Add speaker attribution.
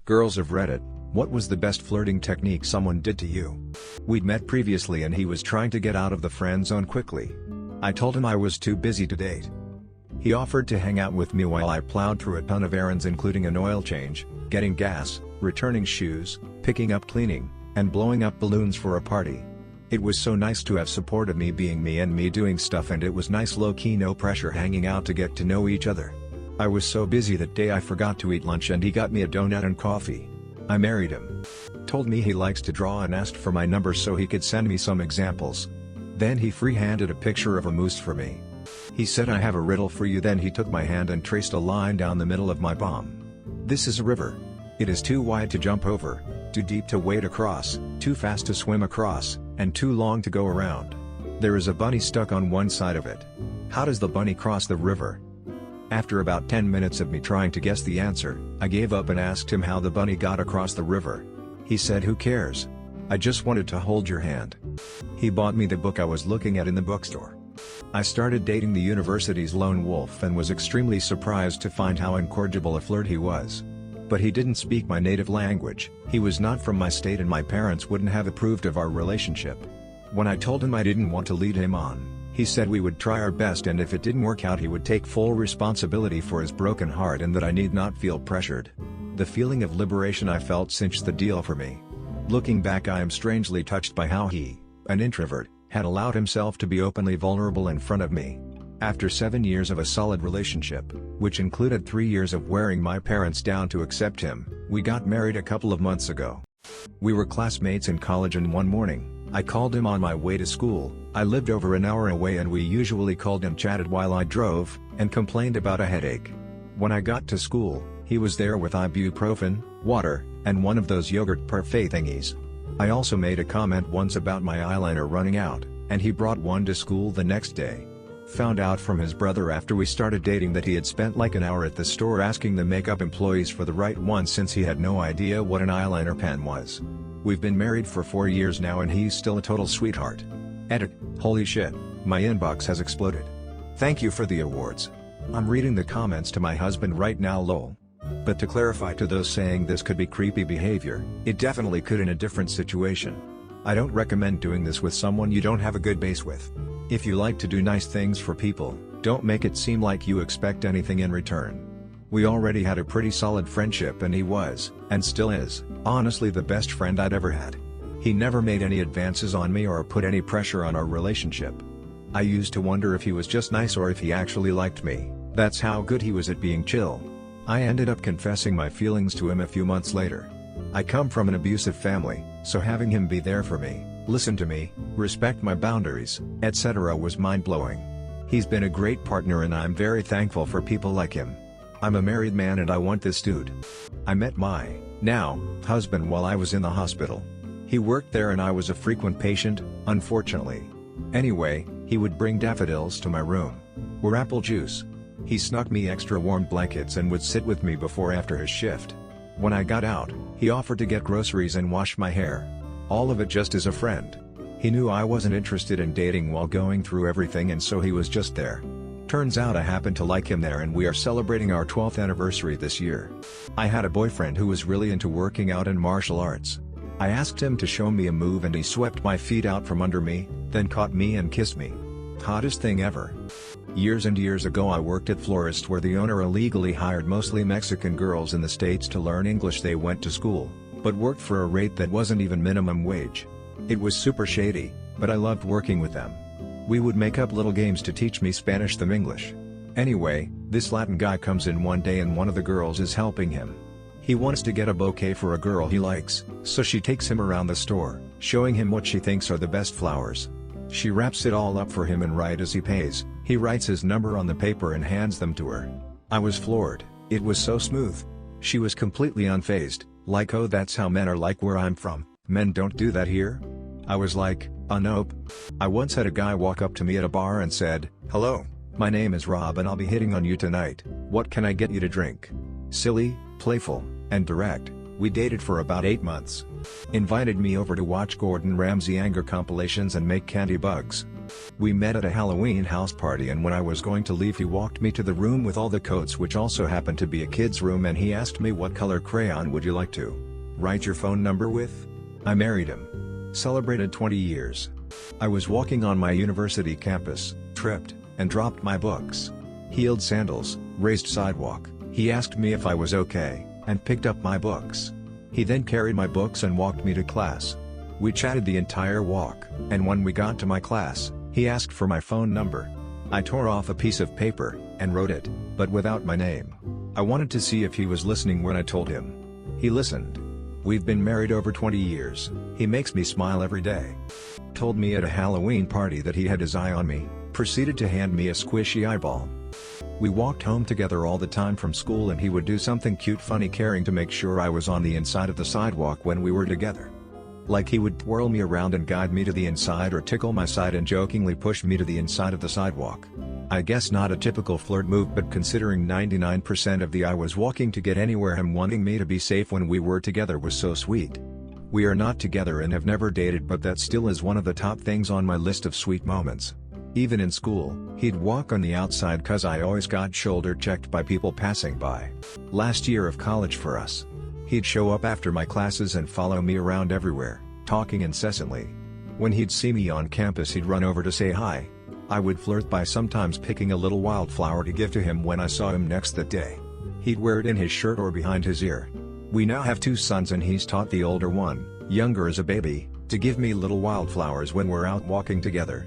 Speaker 1: Girls of Reddit, what was the best flirting technique someone did to you? We'd met previously and he was trying to get out of the friend zone quickly. I told him I was too busy to date. He offered to hang out with me while I plowed through a ton of errands including an oil change, getting gas, returning shoes, picking up cleaning, and blowing up balloons for a party. It was so nice to have support of me being me and me doing stuff, and it was nice low-key no pressure hanging out to get to know each other. I was so busy that day I forgot to eat lunch and he got me a donut and coffee. I married him. Told me he likes to draw and asked for my number so he could send me some examples. Then he free-handed a picture of a moose for me. He said, "I have a riddle for you." Then he took my hand and traced a line down the middle of my palm. "This is a river. It is too wide to jump over, too deep to wade across, too fast to swim across, and too long to go around. There is a bunny stuck on one side of it. How does the bunny cross the river?" After about 10 minutes of me trying to guess the answer, I gave up and asked him how the bunny got across the river. He said, "Who cares? I just wanted to hold your hand." He bought me the book I was looking at in the bookstore. I started dating the university's lone wolf and was extremely surprised to find how incorrigible a flirt he was. But he didn't speak my native language, he was not from my state, and my parents wouldn't have approved of our relationship. When I told him I didn't want to lead him on, he said we would try our best, and if it didn't work out he would take full responsibility for his broken heart and that I need not feel pressured. The feeling of liberation I felt cinched the deal for me. Looking back, I am strangely touched by how he, an introvert, had allowed himself to be openly vulnerable in front of me. After 7 years of a solid relationship, which included 3 years of wearing my parents down to accept him, we got married a couple of months ago. We were classmates in college, and one morning, I called him on my way to school. I lived over an hour away and we usually called and chatted while I drove, and complained about a headache. When I got to school, he was there with ibuprofen, water, and one of those yogurt parfait thingies. I also made a comment once about my eyeliner running out, and he brought one to school the next day. Found out from his brother after we started dating that he had spent like an hour at the store asking the makeup employees for the right one since he had no idea what an eyeliner pen was. We've been married for 4 years now and he's still a total sweetheart. Edit, holy shit, my inbox has exploded. Thank you for the awards. I'm reading the comments to my husband right now, lol. But to clarify to those saying this could be creepy behavior, it definitely could in a different situation. I don't recommend doing this with someone you don't have a good base with. If you like to do nice things for people, don't make it seem like you expect anything in return. We already had a pretty solid friendship and he was, and still is, honestly the best friend I'd ever had. He never made any advances on me or put any pressure on our relationship. I used to wonder if he was just nice or if he actually liked me. That's how good he was at being chill. I ended up confessing my feelings to him a few months later. I come from an abusive family, so having him be there for me, listen to me, respect my boundaries, etc. was mind-blowing. He's been a great partner and I'm very thankful for people like him. I'm a married man and I want this dude. I met my, now, husband while I was in the hospital. He worked there and I was a frequent patient, unfortunately. Anyway, he would bring daffodils to my room. Or apple juice. He snuck me extra warm blankets and would sit with me before after his shift. When I got out, he offered to get groceries and wash my hair. All of it just as a friend. He knew I wasn't interested in dating while going through everything, and so he was just there. Turns out I happen to like him there and we are celebrating our 12th anniversary this year. I had a boyfriend who was really into working out and martial arts. I asked him to show me a move and he swept my feet out from under me, then caught me and kissed me. Hottest thing ever. Years and years ago I worked at Florist, where the owner illegally hired mostly Mexican girls in the States to learn English. They went to school, but worked for a rate that wasn't even minimum wage. It was super shady, but I loved working with them. We would make up little games to teach me Spanish, them English. Anyway, this Latin guy comes in one day and one of the girls is helping him. He wants to get a bouquet for a girl he likes, so she takes him around the store, showing him what she thinks are the best flowers. She wraps it all up for him and right as he pays, he writes his number on the paper and hands them to her. I was floored, it was so smooth. She was completely unfazed, like, oh, that's how men are like where I'm from, men don't do that here? I was like, nope. I once had a guy walk up to me at a bar and said, "Hello, my name is Rob and I'll be hitting on you tonight, what can I get you to drink?" Silly, playful, and direct. We dated for about 8 months. Invited me over to watch Gordon Ramsay anger compilations and make candy bugs. We met at a Halloween house party, and when I was going to leave he walked me to the room with all the coats, which also happened to be a kid's room, and he asked me what color crayon would you like to write your phone number with? I married him. Celebrated 20 years. I was walking on my university campus, tripped, and dropped my books. Heeled sandals, raised sidewalk. He asked me if I was okay, and picked up my books. He then carried my books and walked me to class. We chatted the entire walk, and when we got to my class, he asked for my phone number. I tore off a piece of paper, and wrote it, but without my name. I wanted to see if he was listening when I told him. He listened. We've been married over 20 years, he makes me smile every day. Told me at a Halloween party that he had his eye on me, proceeded to hand me a squishy eyeball. We walked home together all the time from school, and he would do something cute, funny, caring to make sure I was on the inside of the sidewalk when we were together. Like he would twirl me around and guide me to the inside, or tickle my side and jokingly push me to the inside of the sidewalk. I guess not a typical flirt move, but considering 99% of the I was walking to get anywhere, him wanting me to be safe when we were together was so sweet. We are not together and have never dated, but that still is one of the top things on my list of sweet moments. Even in school, he'd walk on the outside cause I always got shoulder checked by people passing by. Last year of college for us. He'd show up after my classes and follow me around everywhere, talking incessantly. When he'd see me on campus he'd run over to say hi. I would flirt by sometimes picking a little wildflower to give to him when I saw him next that day. He'd wear it in his shirt or behind his ear. We now have 2 sons, and he's taught the older one, younger as a baby, to give me little wildflowers when we're out walking together.